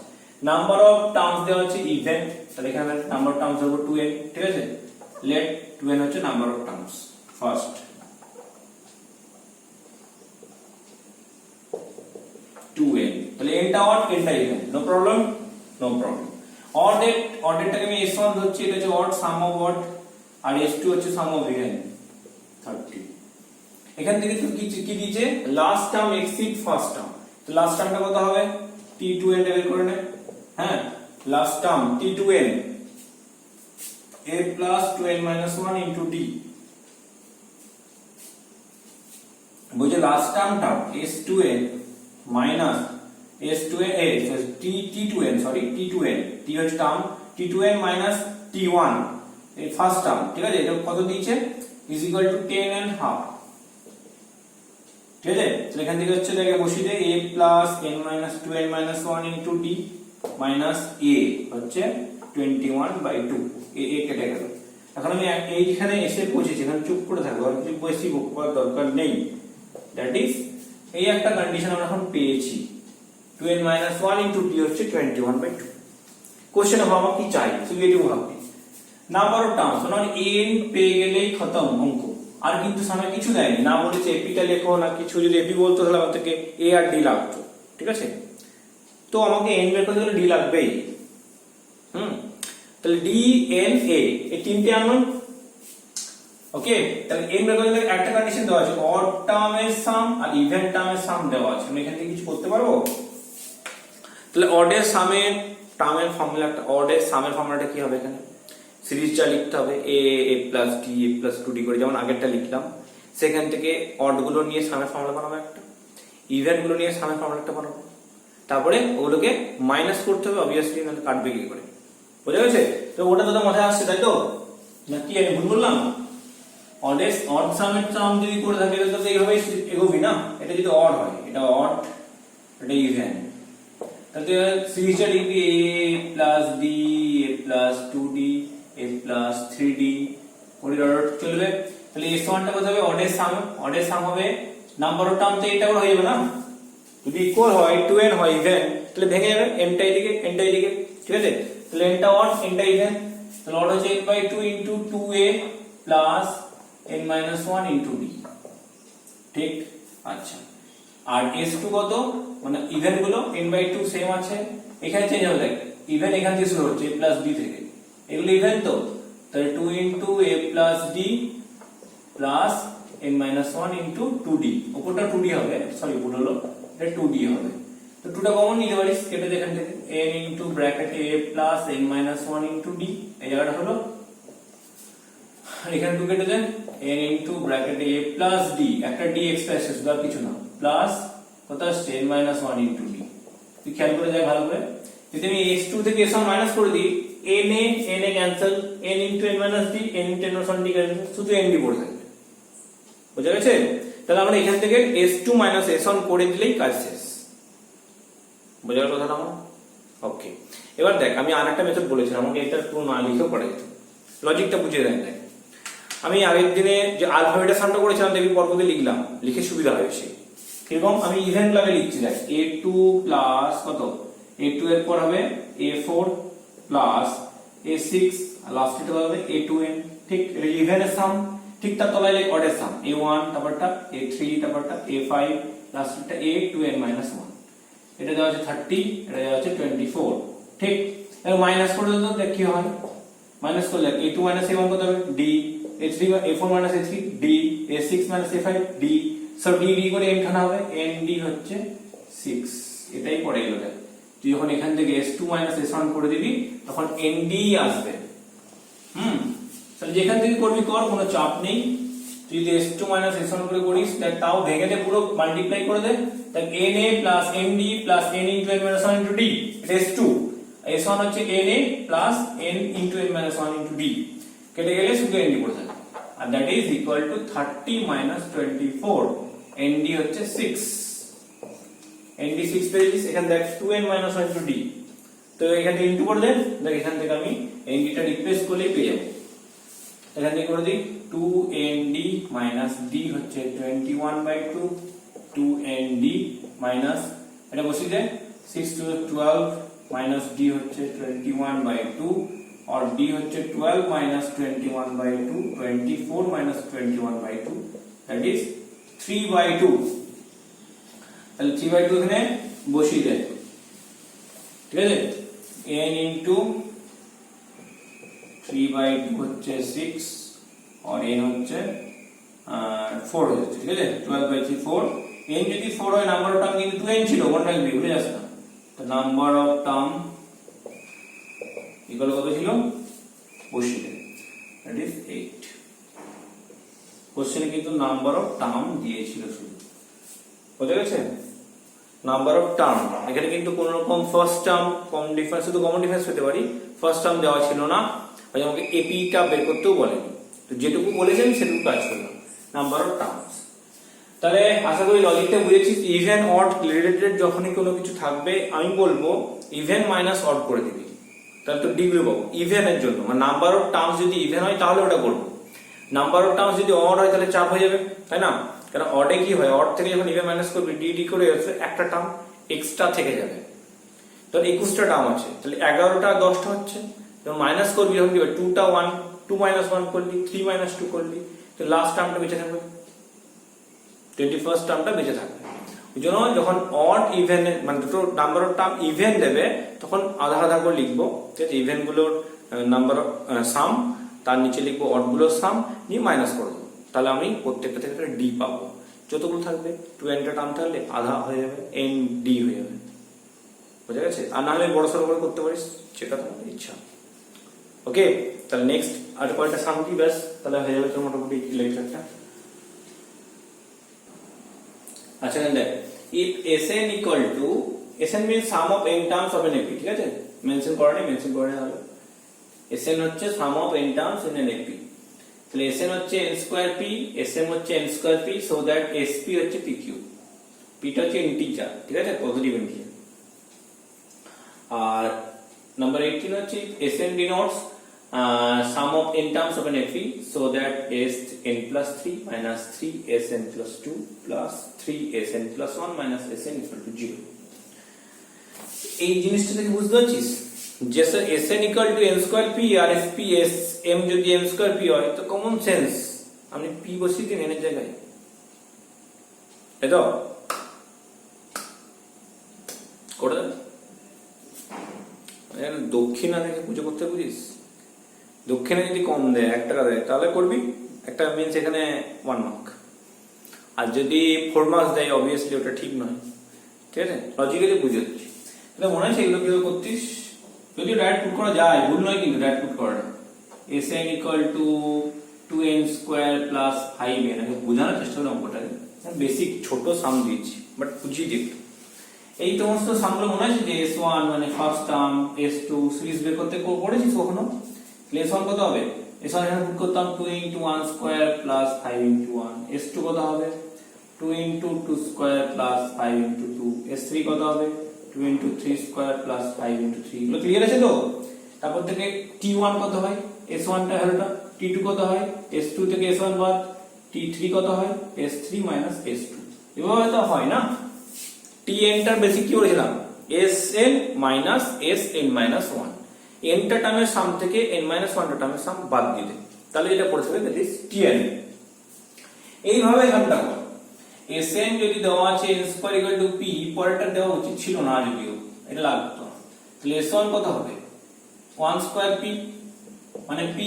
A: নাম্বার অফ টার্মস দেওয়া হচ্ছে ইভেন, তাহলে এখানে নাম্বার অফ টার্মস হবে 2n। ঠিক আছে? লেট 2n হচ্ছে number of terms first, 2n। তাহলে n টা অড, n টা even, no problem, no problem. অডেরটাকে আমি s1 ধরছি, এটা হচ্ছে অড, সাম অফ অড, আর s2 হচ্ছে সাম অফ ইভেন 30। এখান থেকে কি দিয়েছে? Last term exceed first term. তো লাস্ট টার্মটা কত হবে? t2n বের করে নে। হ্যাঁ, last term t2n, a plus 2n minus 1 into d। বুঝে? লাস্ট টার্মটা s2n minus s2n, t2n, sorry t2n, t হচ্ছে টার্ম, t2n মাইনাস t1 এই ফার্স্ট টার্ম। ঠিক আছে? এটা কত দিয়েছে? Is equal to 10.5। ঠিক আছে? তাহলে এখান থেকে হচ্ছে দেখে বসিয়ে দে, a plus n minus 2n minus 1 into d minus a হচ্ছে 21/2, a কেটে গেল। এখন আমি এইখানে এসে পৌঁছেছি, এখানে চুপ করে থাকবো, আর কিছু বেশি বকবার দরকার নেই। দ্যাট ইজ এই একটা কন্ডিশন আমরা এখন পেয়েছি, 2n মাইনাস 1 ইনটু d হচ্ছে 21/2। কোশ্চেন হবে আমার কি চাই, সুগেটিভ ভাববি। নাম্বার অফ টার্মস মানে n পেয়ে গেলেই খতম অঙ্ক, আর কিন্তু সামনে কিছু দেয়নি, না বলেছে এপিটা লেখো না কিছু। যদি এপি বলতো তাহলে আমার থেকে a আর d লাগতো। ঠিক আছে? তো আমাকে n বের করতে গেলে d লাগবেই। তাহলে d n a এই তিনটে আননোন। ওকে, তাহলে n বের করতে একটা কন্ডিশন দেওয়া আছে, অড টার্মের সাম আর ইভেন টার্মের সাম দেওয়া আছে। আমি এখান থেকে কিছু করতে পারবো? তাহলে অডের সামের টার্মের ফর্মুলাটা, অডের সামের ফর্মুলাটা কি হবে? এখানে সিরিজটা লিখতে হবে, a প্লাস d, a প্লাস 2d করে, যেমন আগেরটা লিখলাম। সেখান থেকে অড গুলো নিয়ে সামের ফর্মুলা বানাবো একটা। ইভেন গুলো নিয়ে সামের ফর্মুলাটা বানাবো, তারপরে ওগুলোকে মাইনাস করতে হবে অবভিয়াসলি, নাহলে কাটবে কি করে, বোঝা গেছে? তো ওটা তো মাথায় আসছে তাই তো, নাকি আমি ভুল বললাম? অড সামের সাম যদি করে থাকে তাহলে এইভাবেই এগোবি না। এটা যদি অড হয়, এটা অড, এটা ইভেন, তাহলে সিরিজটা লিখবি a plus b a plus 2d a plus 3d or order চলবে। তাহলে s1 টা কত হবে? অডের সাম হবে, নাম্বার অফ টার্ম তো এটা করে হয়ে যাবে না। যদি ইকুয়াল হয় 2n হয় ইভেন, তাহলে ভেঙে যাবে nটা এদিকে nটা এদিকে, ঠিক আছে? তাহলে nটা অড nটা ইভেন, তাহলে অড হচ্ছে n/2 into 2a plus n-1 into d, ঠিক? আচ্ছা, আর s2 কত? মানে ইভেন গুলো n/2 সেম আছে, এখানে চেঞ্জ হবে, দেখ ইভেন এখান থেকে শুরু হচ্ছে a প্লাস b থেকে, এগুলো ইভেন তো, তাহলে 2 ইনটু a প্লাস d plus n-1 into 2d, উপরটা 2d হবে, সরি ভুল হলো, এটা 2d হবে। তো 2 টা কমন নিতে পারিস, কেটে দে এখান থেকে, n ইনটু ব্র্যাকেটে a plus n-1 into d, এই জায়গাটা হলো, আর এখানে 2 কেটে দেন, n ইনটু ব্র্যাকেটে a প্লাস d, একটা d এক্সট্রা আসছে শুধু আর কিছু না, প্লাস কত আসছে n-1 ইনটু d। তুই খেয়াল করে যাই ভালো করে, যদি আমি s2 থেকে s1 মাইনাস করে দিই, n এ cancel, n into n-d, n into n-1 d cancel, শুধু n d পড়ে থাকবে, বুঝা গেছে? তাহলে আমরা এখান থেকে s2 মাইনাস s1 করে দিলেই কাজ শেষ, বোঝা গেল কথাটা আমার? ওকে, এবার দেখ আমি আরেকটা মেথড বলেছিলাম, আমাকে এটা পুরো না লিখেও পড়া যেত, লজিকটা বুঝিয়ে দেন। দেখ আমি আগের দিনে যে আলফাবেটের সামটা করেছিলাম, দেখবি পরপরে লিখলাম, লিখে সুবিধা হয় বেশি। কিরকম? আমি ইভেন ক্লাবে লিখছি, দেখ a2 প্লাস কত, a2 এর পর হবে a4 প্লাস a6, লাস্ট এটা হবে a2n, ঠিক? এটা ইভেনের সাম, ঠিক তার তলায় লিখ অডের সাম, a1 তারপরটা a3 তারপরটা a5 লাস্টটা a2n-1, এটা দেওয়া আছে 30, এটা দেওয়া আছে 24, ঠিক? এবার মাইনাস করে দাও, দেখ কি হয়, মাইনাস করলে a2 a1 কত হবে d, a3 a4 a3 d, a6 a5 d, সব d d করে n খানা হবে, nd হচ্ছে 6, এটাই পড়ে গেল। দেখ তুই যখন এখান থেকে s2 s1 করে দিবি তখন nd আসবে, তাহলে যেখান থেকে করবি কর, কোনো চাপ নেই। তুই যদি s2 s1 করে করিস, দেখ তাও ভেঙে দে, পুরো মাল্টিপ্লাই করে দে, দেখ na plus nd plus n into n-1 into d, এটা s2, s1 হচ্ছে na plus n into n-1 into d, কেটে গেলে শুধু nd পড়ে থাকবে, আর that is equal to 30 minus 24, nd হচ্ছে 6, nd 6 পেয়েছিস, এখানে দেখ 2n-1 ইনটু d, তো এখান থেকে ইনটু করে দেন, দেখ এখান থেকে আমি nd টা রিপ্লেস করলেই পেয়ে যাব। এখান থেকে করে দিই 2nd মাইনাস d হচ্ছে 21/2, 2nd মাইনাস এটা বসিয়ে দে, 6 to 12 মাইনাস d হচ্ছে 21/2, और d হচ্ছে 12 minus 21/2, 24 minus 21/2, that is 3/2, তাহলে 3/2 এখানে বসিয়ে দেন, ঠিক আছে? n into 3/2 হচ্ছে 6 और n হচ্ছে 4 হচ্ছে, ঠিক আছে? 12/3 4, n যদি 4 হয় নাম্বার অফ টার্ম কিন্তু 2n ছিল, মনে রাখবি, ভুলে যাস না। তো নাম্বার অফ টার্ম ইকুয়াল কত ছিল? বসিয়ে দেন, দ্যাট ইজ 8। কোশ্চেনে কিন্তু নাম্বার অফ টার্ম দিয়েছিল শুধু, বুঝা গেছে? নাম্বার অফ টার্ম, এখানে কিন্তু কোন রকম ফার্স্ট টার্ম কমন ডিফারেন্স, শুধু কমন ডিফারেন্স পেতে পারি, ফার্স্ট টার্ম দেওয়া ছিল না, ভাই আমাকে এপি টা বের করতেও বলেনি, তো যেটুকু বলেছেন সেটুকু কাজ করলাম, নাম্বার অফ টার্মস। তাহলে আশা করি লজিকটা বুঝেছিস। ইভেন অড রিলেটেড যখনই কোনো কিছু থাকবে আমি বলবো ইভেন মাইনাস অড করে দিবি, তাহলে তো ডিগ্রি পাবো ইভেনের জন্য, মানে নাম্বার অফ টার্মস যদি ইভেন হয় তাহলে ওটা করবো, নাম্বার অফ টার্মস যদি অড হয় তাহলে চাপ হয়ে যাবে, তাই না? কারণ অডে কি হয়, অড থেকে যখন ইভেন মাইনাস করবি ডি ডি করে একটা টার্ম এক্সট্রা থেকে যাবে, তাহলে 21টা টার্ম আছে, তাহলে 11টা 10টা হচ্ছে, যখন মাইনাস করবি যখন কি হবে 2টা 1, 2 minus 1 করলি, 3 minus 2 করলি, তো লাস্ট টার্মটা বেঁচে থাকবে, 21st টার্মটা বেঁচে থাকবে। ওই জন্য যখন অড ইভেন মানে দুটো নাম্বার অফ টার্ম ইভেন দেবে তখন আধা আধা করে লিখবো, ঠিক আছে? ইভেন গুলোর নাম্বার অফ সাম, তার নিচে লিখবো অড গুলোর সাম, নিয়ে মাইনাস করে দেবো, তাহলে আমি প্রত্যেকটা থেকে ডি পাবো। যতগুলো থাকবে 2nটা টার্ম থাকলে আধা হয়ে যাবে, এন ডি হয়ে যাবে, বুঝা গেছে? আর না হলে বড় সড়ো করে করতে পারিস, সেটা তোমার ইচ্ছা। ওকে, তাহলে নেক্সট আর কয়েকটা সাম কি, ব্যাস তাহলে হয়ে যাবে তোর মোটামুটি লেকচারটা। আচ্ছা দেখ, if Sn equal to Sn means sum of n terms of an AP, ঠিক আছে, মেনশন করে হবে Sn হচ্ছে sum of n terms in an AP, তাহলে Sn হচ্ছে n square p, Sm হচ্ছে n square p, so that Sp হচ্ছে pq, p টা হচ্ছে ইন্টিজার, ঠিক আছে, পজিটিভ ইন্টিজার। আর নাম্বার 18 হচ্ছে Sn denotes sum of n terms of an AP, so that Sn plus 3 minus 3 Sn plus 2 plus 3 Sn plus 1 minus Sn equal to 0। এই জিনিসটা থেকে বুঝতে পারছিস যে sir Sn equal to n square p আর Sp Sm যদি n square p হয় তো কমন সেন্স আপনি p বসিয়ে দিন n এর জায়গায়, তাই তো করে দেন। দক্ষিণা থেকে পুজো করতে বুঝিস, দক্ষিণে যদি কম দেয় 1 টাকা দেয় তাহলে করবি, একটা মিন্স এখানে 1 মার্ক, আর যদি 4 মার্কস দেয় অবভিয়াসলি ওটা ঠিক নয়, ঠিক আছে, লজিক্যালি বুঝে যাচ্ছি। তাহলে মনে হয় এগুলো কিভাবে করতিস, যদি ডাইরেক্ট পুট করা যায়, ভুল নয় কিন্তু ডাইরেক্ট পুট করাটা। Sn equal to 2n square plus 5n, আমি বোঝানোর চেষ্টা করলাম অঙ্কটাকে, বেসিক ছোট সাম দিয়েছি বাট বুঝিয়ে দিই। এই সমস্ত সামগুলো মনে আছে যে S1 মানে ফার্স্ট টার্ম, S2 সিরিজ বের করতে পড়েছিস কখনো? S1 কত হবে? S1 এখানে পুট করতাম 2 into 1 square plus 5 into 1, S2 কত হবে? 2 into 2 square plus 5 into 2, S3 কত হবে? 2 into 3 square plus 5 into 3। এগুলো ক্লিয়ার আছে তো? তারপর থেকে T1 কত হয়? S1 টা হলোটা, T2 কত হয়? S2 থেকে S1 বাদ, T3 কত হয়? S3 minus S2। এভাবে তো হয় না? Tn টার বেসিক কি বলেছিলাম? Sn minus Sn minus 1, n টা টার্মের সাম থেকে n minus 1 টা টার্মের সাম বাদ দিতে, তাহলে এটা পড়ে যাবে দ্যাট ইজ Tn। এইভাবে এখানটা কর, Sn যদি দেওয়া আছে n square equal to p, পরেরটা দেওয়া উচিত ছিল না, যদিও এটা লাগতো, তাহলে S1 কত হবে? 1 square p মানে p,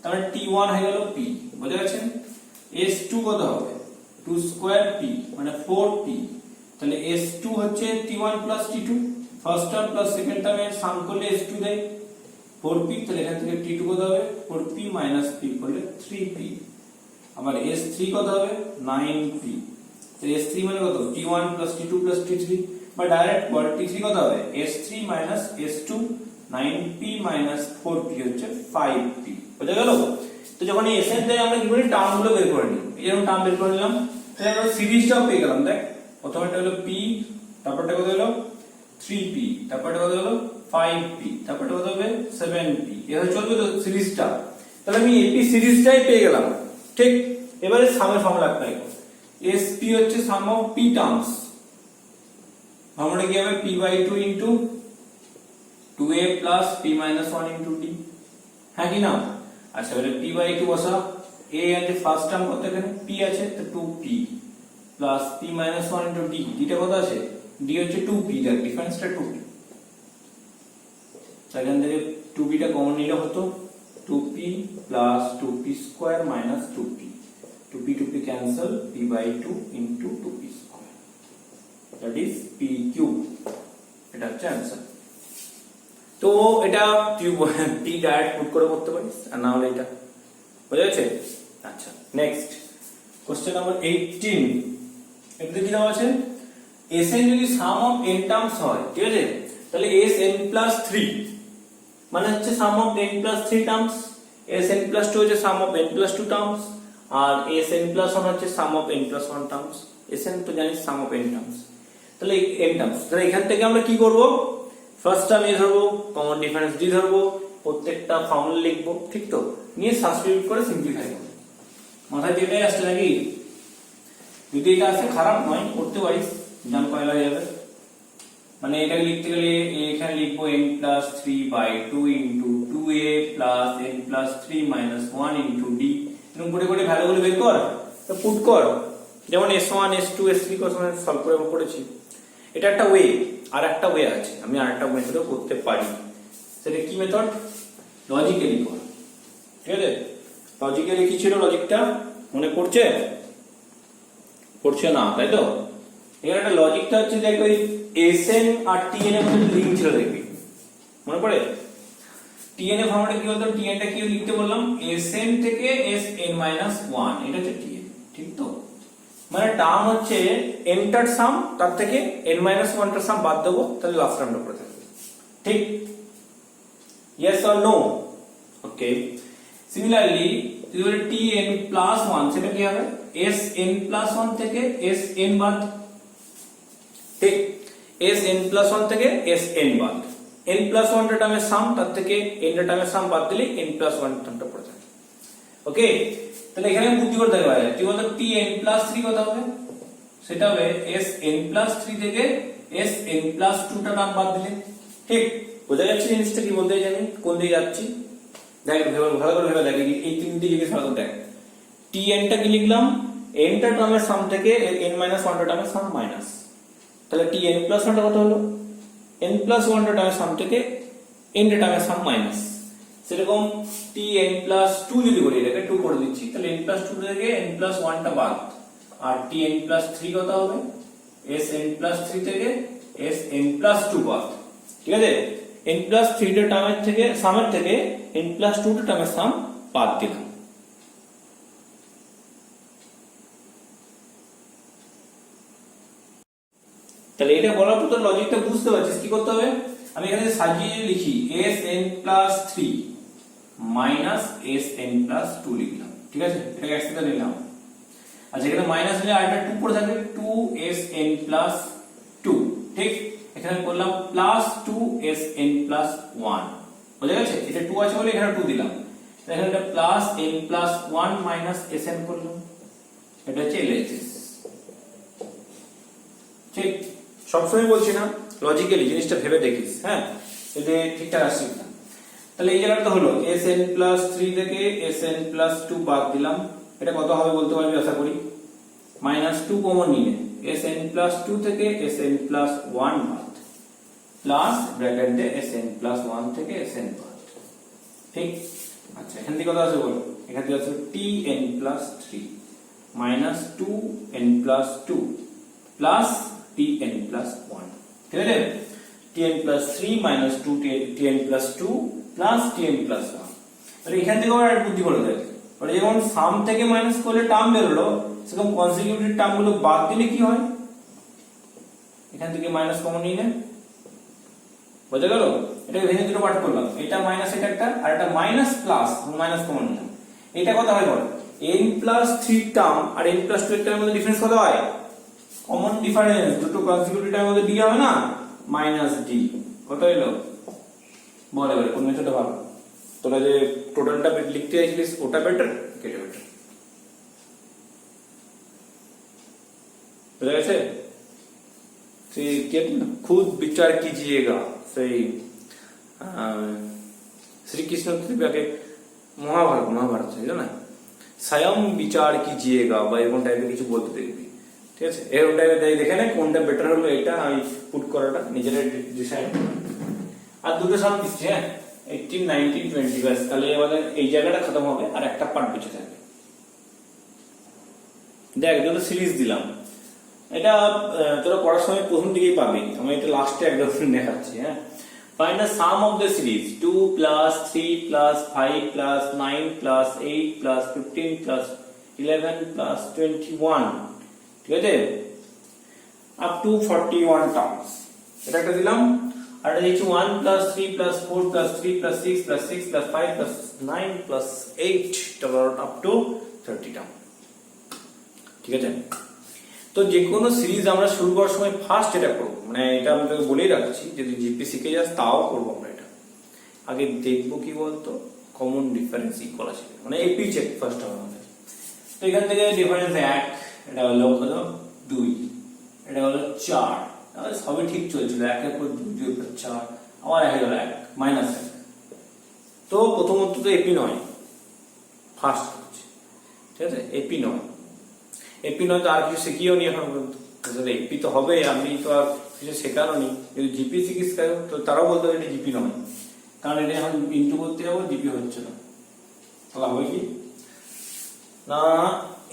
A: তাহলে T1 হয়ে গেল p, বুঝা গেছে? S2 কত হবে? 2 square p মানে 4p, তাহলে S2 হচ্ছে T1 plus T2, first term plus second টার্মের সাম করলে S2 দেয় 4p, তাহলে এখান থেকে T2 কত হবে? 4p minus p করলে 3p, আবার S3 কত হবে? 9p, তাহলে S3 মানে কত? T1 plus T2 plus T3, বা ডাইরেক্ট পর T3 কত হবে? S3 minus S2, 9p minus 4p হচ্ছে 5p, বুঝা গেল? তো যখন এই Sn দেয় আমরা কি করি? টার্মগুলো বের করে নিই, এই যেমন টার্ম বের করে নিলাম, তাহলে আমরা সিরিজটাও পেয়ে গেলাম। দেখ প্রথমটা হলো p, তারপরটা কত হলো 3p, তারপরটা কত হলো 5p, তারপরটা কত হবে 7p, এভাবে চলবে তো সিরিজটা। তাহলে আমি AP সিরিজটাই পেয়ে গেলাম, ঠিক। এবারে সামের ফর্মুলা অ্যাপ্লাই করব, SP হচ্ছে sum of p terms, formula কি হবে? p/2 into 2a plus p minus 1 into d, হ্যাঁ কি না? আচ্ছা এবারে p/2 বসা, a এর ফার্স্ট টার্ম কত এখানে p আছে, তো 2p plus p minus 1 into d, d টা কত আছে? d হচ্ছে 2p, দেখ ডিফারেন্সটা 2p, সেখান থেকে 2p টা কমন নিলে হতো 2p plus 2p square minus 2p, 2p cancel, p/2 into 2p square, that is p cube, এটা হচ্ছে आंसर। তো এটা তুই p ডাইরেক্ট পুট করে করতে পারিস, আর না হলে এটা, বুঝা গেছে? আচ্ছা নেক্সট কোশ্চেন নাম্বার 18, এটাতে কি দেওয়া আছে? Sn যদি সাম অফ n টার্মস হয়, ঠিক আছে, তাহলে Sn plus 3 মানে হচ্ছে sum of n plus 3 terms, Sn plus 2 হচ্ছে sum of n plus 2 terms, আর Sn plus 1 হচ্ছে sum of n plus 1 terms. Sn তো জানিস সাম অফ n টার্মস, তাহলে n টার্মস, তাহলে এখান থেকে আমরা কি করব? ফার্স্ট টার্ম a ধরবো, কমন ডিফারেন্স d ধরবো, প্রত্যেকটা ফর্মুলা লিখবো, ঠিক তো, নিয়ে সাবস্টিটিউট করে সিম্পলিফাই করব। মাথায় দিয়ে এটাই আসছে নাকি? যদি এটা আসে খারাপ নয়, করতে পারিস, জান পয়লা হয়ে যাবে। মানে এটাকে লিখতে গেলে এখানে লিখবো n plus 3/2 into 2a plus n plus 3 minus 1 into d, এরকম করে করে ভ্যালুগুলো বের কর, তো পুট কর, যেমন S1 S2 S3 question solve করে আমরা করেছি। এটা একটা ওয়ে, আর একটা ওয়ে আছে, আমি আরেকটা মেথডও করতে পারি। সেটা কি মেথড? লজিক্যালি কর, ঠিক আছে? লজিক্যালি কি ছিল লজিকটা মনে পড়ছে? পড়ছে না, তাই তো? এখানে একটা লজিকটা হচ্ছে দেখ, ওই Sn আর Tn এর মধ্যে লিংক ছিল, দেখবি মনে পড়ে? Tn এর ফর্মুলা কি হতো? Tn টা কি লিখতে বললাম? Sn থেকে Sn - 1, এটা হচ্ছে Tn, ঠিক তো? মানে টার্ম হচ্ছে এনটার সাম, তার থেকে n-1 টার সাম বাদ দেবো, তাহলে লাস্ট টার্মটা পড়ে থাকবে। ঠিক? Yes or no? Okay. Similarly যদি tn+1, সেটা কি হবে? sn+1 থেকে sn বাদ। ঠিক? sn+1 থেকে sn বাদ। n+1 টা টার্মের সাম, তার থেকে n টা টার্মের সাম বাদ দিলে n+1 টার্মটা পড়ে থাকে। ওকে, তাহলে এখানে বুদ্ধি করে দেখা যায় তুই বলতো tn+3 কত হবে? সেটা হবে sn+3 থেকে sn+2 টা টার্ম বাদ দিলে। ঠিক? বোঝা যাচ্ছে জিনিসটা কি বলতে জানি কোন দিকে যাচ্ছি? দেখ ভালো করে ভেবে দেখ, এই তিনটি জিনিস ভালো করে দেখ। tn টা কি লিখলাম? n টা টার্মের সাম থেকে n-1 টা টার্মের সাম মাইনাস, তাহলে tn+1 টা কত হলো? n+1 টা টার্মের সাম থেকে n টা টার্মের সাম মাইনাস। সেরকম tn+2 যদি করি, এটাকে 2 করে দিচ্ছি, তাহলে n+2 থেকে n+1 টা বাদ, আর tn+3 কত হবে? sn+3 থেকে sn+2 বাদ। ঠিক আছে? n+3 টা টার্মের থেকে সামের থেকে n+2 টা টার্মের সাম বাদ দিলাম। তাহলে এটা বলার পর তো লজিকটা বুঝতে পারছিস কি করতে হবে? আমি এখানে সাজিয়ে লিখি sn+3 মাইনাস sn+2 লিখলাম। ঠিক আছে? এটাকে একসাথে নিলাম। আচ্ছা, এখানে মাইনাস হলে আরেকটা 2 পড়ে থাকবে, 2sn+2। ঠিক? এখানে করলাম প্লাস 2sn+1। বুঝা গেছে? এটা 2 আছে বলে এখানে 2 দিলাম। এখানে এটা প্লাস n+1 মাইনাস sn করলাম। এটা হচ্ছে LHS। ঠিক? সবসময় বলছি না, লজিক্যালি জিনিসটা ভেবে দেখিস। হ্যাঁ, যদি ঠিকঠাক আসছে না। তাহলে এই জায়গাটা হলো sn+3 থেকে sn+2 বাদ দিলাম। এটা কত হবে বলতে পারবি আশা করি? -2 কমন নিলে sn+2 থেকে sn+1 বাদ, প্লাস ব্র্যাকেট দিয়ে sn+1 থেকে sn বাদ। ঠিক? আচ্ছা, এখান থেকে কত আছে বলো? এখান থেকে আছে tn+3 -2n+2 প্লাস tn+1। ঠিক আছে? tn+3 -2tn+2 plus tn+1। তাহলে এখান থেকে আবার বুদ্ধি করে দেয়, মানে যেমন সাম থেকে মাইনাস করলে টার্ম বেরোলো, সেরকম কনসিকিউটিভ টার্ম গুলো বাদ দিলে কি হয়? এখান থেকে মাইনাস কমন নিলে। বোঝা গেল? এটাকে ভেঙে দুটো পার্ট করলাম, এটা মাইনাস, এটা একটা, আর এটা মাইনাস প্লাস, মাইনাস কমন নিলাম। এটা কত হয় বল? n+3 টার্ম আর n+2 এর টার্মের মধ্যে ডিফারেন্স কত হয়? কমন ডিফারেন্স দুটো কনসিকিউটিভ টার্মের মধ্যে ডি হবে না, -d। কত হলো বল এবারে? কোন মেথডটা ভালো? তোরা যে টোটালটা লিখতে চাইছিলিস ওটা বেটার, কেটে বেটার? বুঝা গেছে? खुद विचार कीजिएगा। সেই শ্রীকৃষ্ণ আগে মহাভারত ছিল না, স্বয়ং বিচার कीजिएगा বা এরকম টাইপের কিছু বলতে দেখবি। ঠিক আছে? এরকম টাইপের দেখে না কোনটা বেটার হলো, এটা আমি পুট করাটা নিজেরা ডিসাইড। আর দুটো সাম দিচ্ছি, হ্যাঁ, 18, 19, 20 ব্যাস। তাহলে আমাদের এই জায়গাটা খতম হবে, আর একটা পার্ট বেঁচে থাকবে। দেখ, যত সিরিজ দিলাম, এটা তোরা পড়ার সময় প্রথম দিকেই পাবি, আমি এটা লাস্টে একদম দেখাচ্ছি। হ্যাঁ, find the some of the series 2 + 3 + 5 + 9 + 8 + 15 + 11 + 21। ঠিক আছে? Up to 41 terms. এটা একটা দিলাম, আর এটা দিচ্ছি 1 + 3 + 4 + 3 + 6 + 6 + 5 + 9 + 8 আপ টু 30 টার্ম। ঠিক আছে? তো যে কোনো সিরিজ আমরা শুরু করার সময় ফার্স্ট এটা করবো, মানে এটা আমি তোকে বলেই রাখছি, যদি জিপি শিখে যাস তাও করবো আমরা। এটা আগে দেখবো কি বলতো, কমন ডিফারেন্স ইকুয়াল আছে, মানে এপি চেক ফার্স্ট হবে আমাদের। তো এখান থেকে ডিফারেন্স 1, এটা হলো কত 2, এটা হলো 4, তাহলে সবই ঠিক চলছিল, 1 এর পর 2, 2 এর পর 4, আবার 1 হলো 1 -1। তো প্রথমত তো এপি নয়, ফার্স্ট হচ্ছে। ঠিক আছে? এপি নয়, এপি নয় তো আর কিছু শিখিও নি এখন পর্যন্ত। এপি তো হবে, আমি তো আর কিছু শেখানো নি। যদি জিপি শিখিস তো তারাও বলতে হবে এটা জিপি নয়, কারণ এটা এখন ইন্টু করতে যাবো, জিপি হচ্ছে না। তাহলে হবে কি না,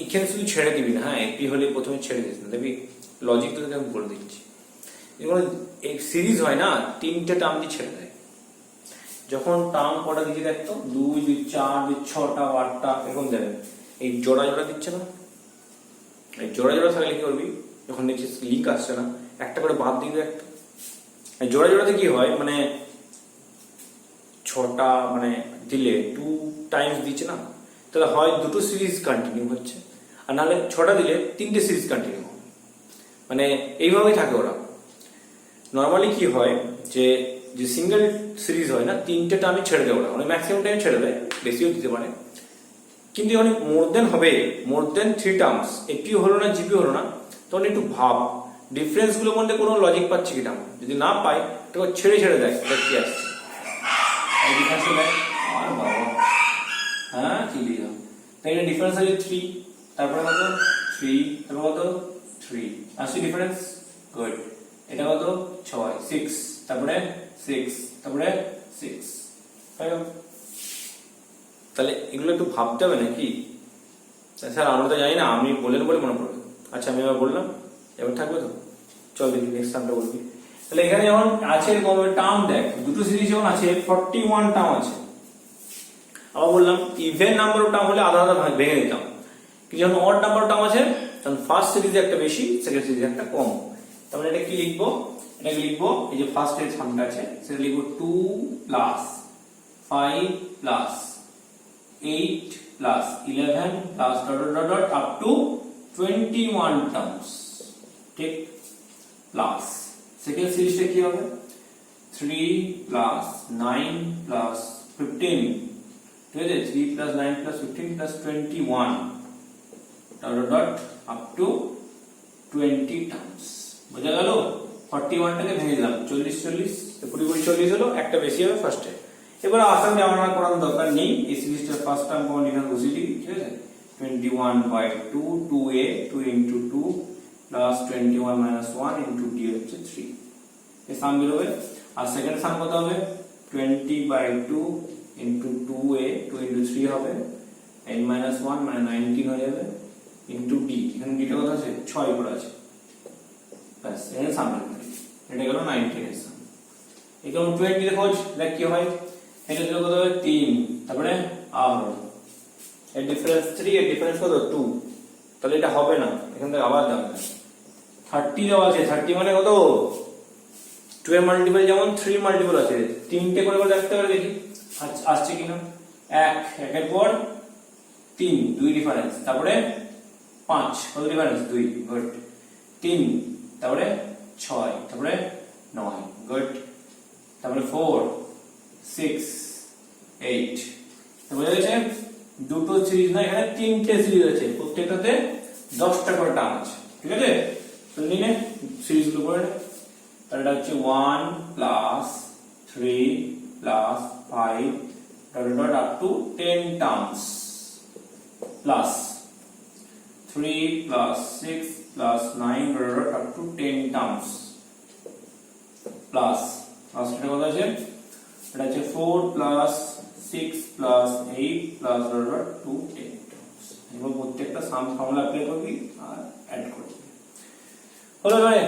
A: এখানে শুধু ছেড়ে দিবি না। হ্যাঁ, এপি হলে প্রথমে ছেড়ে দিস না, দেখবি লজিক তোকে আমি বলে দিচ্ছি। এগুলো সিরিজ হয় না, 3টে টার্ম দিয়ে ছেড়ে দেয়। যখন টার্ম কটা দিচ্ছে দেখতো, 2, 2, 4, 2, 6টা 8টা এরকম দেবে, এই জোড়া জোড়া দিচ্ছে না, এই জোড়া জোড়া থাকলে কি করবি, যখন দেখছিস লিঙ্ক আসছে না একটা করে বাদ দিবি একটা। জোড়া জোড়াতে কি হয় মানে 6টা মানে দিলে 2 টাইমস দিচ্ছে না, তাহলে হয় দুটো সিরিজ কন্টিনিউ হচ্ছে, আর নাহলে 6টা দিলে 3টে সিরিজ কন্টিনিউ হবে, মানে এইভাবেই থাকে ওরা। নর্মালি কি হয় যে যে সিঙ্গেল সিরিজ হয় না 3টে টার্মই ছেড়ে দেয় ওরা, মানে ম্যাক্সিমাম টাইম ছেড়ে দেয়, বেশিও দিতে পারে। কিন্তু যখন মোর দেন হবে, মোর দেন 3 টার্মস, এপিও হলো না জিপিও হলো না, তখন একটু ভাব ডিফারেন্স গুলোর মধ্যে কোনো লজিক পাচ্ছি কিনা। যদি না পাই তখন ছেড়ে ছেড়ে দেয় কি আসছে এই ডিফারেন্স দেয়। আর বাবা হ্যাঁ কি দিলাম, তাই এটা ডিফারেন্স আছে 3, তারপরে কত 3, তারপর কত 3 আসছে ডিফারেন্স, গুড। এটা কত 6, 6, তারপরে 6, তারপরে 6, তাহলে এগুলো একটু ভাবতে হবে নাকি? স্যার আমরা তো জানি না, আমি বললেন বলে মনে পড়বে। আচ্ছা আমি এবার বললাম, এবার থাকবে তো, চল দেখি নেক্সট টার্মটা বলবি। তাহলে এখানে যেমন আছে এরকম টার্ম দেখ, দুটো সিরিজ যেমন আছে 41 টার্ম আছে। আবার বললাম ইভেন নাম্বার অফ টার্ম হলে আধা আধা ভেঙে দিতাম, কিন্তু যখন অড নাম্বার অফ টার্ম আছে তখন ফার্স্ট সিরিজে একটা বেশি, সেকেন্ড সিরিজে একটা কম। তাহলে এটা কি লিখবো, এটাকে লিখবো এই যে ফার্স্ট এর সামনে আছে সেটা লিখবো 2 plus 5 plus 8 plus 11 plus dot dot dot dot up to 21 terms, ঠিক, প্লাস সেকেন্ড সিরিজটা কি হবে 3 plus 9 plus 15, ঠিক আছে, 3 plus 9 plus 15 plus 21 dot dot dot up to 20 terms। বোঝা গেল? 41 টাকে ভেঙে দিলাম 40 40, 20 40 হলো, একটা বেশি হবে ফার্স্টে। এবার আসামে আমরা করার দরকার নেই, এই সিরিজটার ফার্স্ট টার্ম কোন এখানে বসিয়ে দিই, ঠিক আছে, 21/2 2a 2 into 2 plus 21 minus 1 into d হচ্ছে 3, এই সাম বেরোবে। আর সেকেন্ড সাম কত হবে 20/2 into 2a 2 into 3 হবে, n minus 1 মানে 19 হয়ে যাবে, into d, এখানে d টা কত আছে 6 করে আছে, ব্যাস এখানে সাম বেরোবে। এটা গেল 19 এর সাম। এখানে 20 এর খোঁজ দেখ কি হয়, এটা দিলে কত হবে 3, তারপরে আর এর ডিফারেন্স 3, এর ডিফারেন্স কত 2, তাহলে এটা হবে না, এখান থেকে আবার দাও 30 দেওয়া আছে, 30 মানে কত 2 এর মাল্টিপল যেমন 3 মাল্টিপল আছে, তিনটে করে করে দেখতে হবে দেখি আসছে কিনা। 1 এর পর 3 2 ডিফারেন্স, তারপরে 5 কত ডিফারেন্স 2, গুড, 3 তারপরে 6 তারপরে 9, গুড, তারপরে 4 6 8, তো বোঝা গেছে দুটো সিরিজ না, এখানে তিনটে সিরিজ আছে, প্রত্যেকটাতে 10টা করে টার্ম আছে, ঠিক আছে। তো নিনে সিরিজ গুলো করে নে, তাহলে এটা হচ্ছে 1 plus 3 plus 5 dot dot up to 10 terms, plus 3 plus 6 plus 9 dot dot up to 10 terms, plus এটা কত আছে, এটা হচ্ছে 4 plus 6 plus 8 plus dot dot to 10 terms। এবার প্রত্যেকটা সাম ফর্মুলা অ্যাপ্লাই করবি আর অ্যাড করবি, হলো ভাই।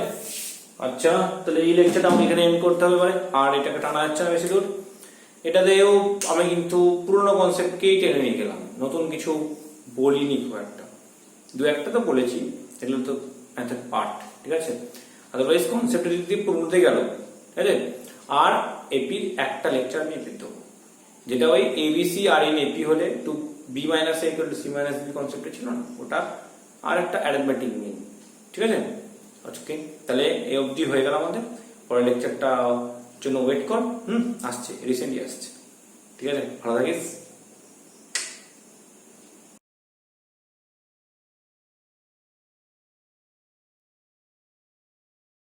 A: আচ্ছা তাহলে এই লেকচারটা আমি এখানে এন্ড করতে হবে ভাই, আর এটাকে টানা যাচ্ছে না বেশি দূর। এটাতেও আমি কিন্তু পুরনো কনসেপ্টকেই টেনে নিয়ে গেলাম, নতুন কিছু বলিনি, খুব একটা দু একটা তো বলেছি, এগুলো তো ম্যাথের পার্ট, ঠিক আছে। আদারওয়াইজ কনসেপ্ট যদি পুরোতে গেল, ঠিক আছে। আর এপির একটা লেকচার আমি এপি দেবো, যেটা ওই এবিসি আর এন এপি হলে two B minus A equal to C minus B কনসেপ্টে ছিল না ওটা, আর একটা অ্যারিথমেটিক মিন, ঠিক আছে। ওকে তাহলে এই অবধি হয়ে গেল আমাদের, পরের লেকচারটা জন্য ওয়েট কর, আসছে রিসেন্টলি আসছে, ঠিক আছে। ভালো থাকিস।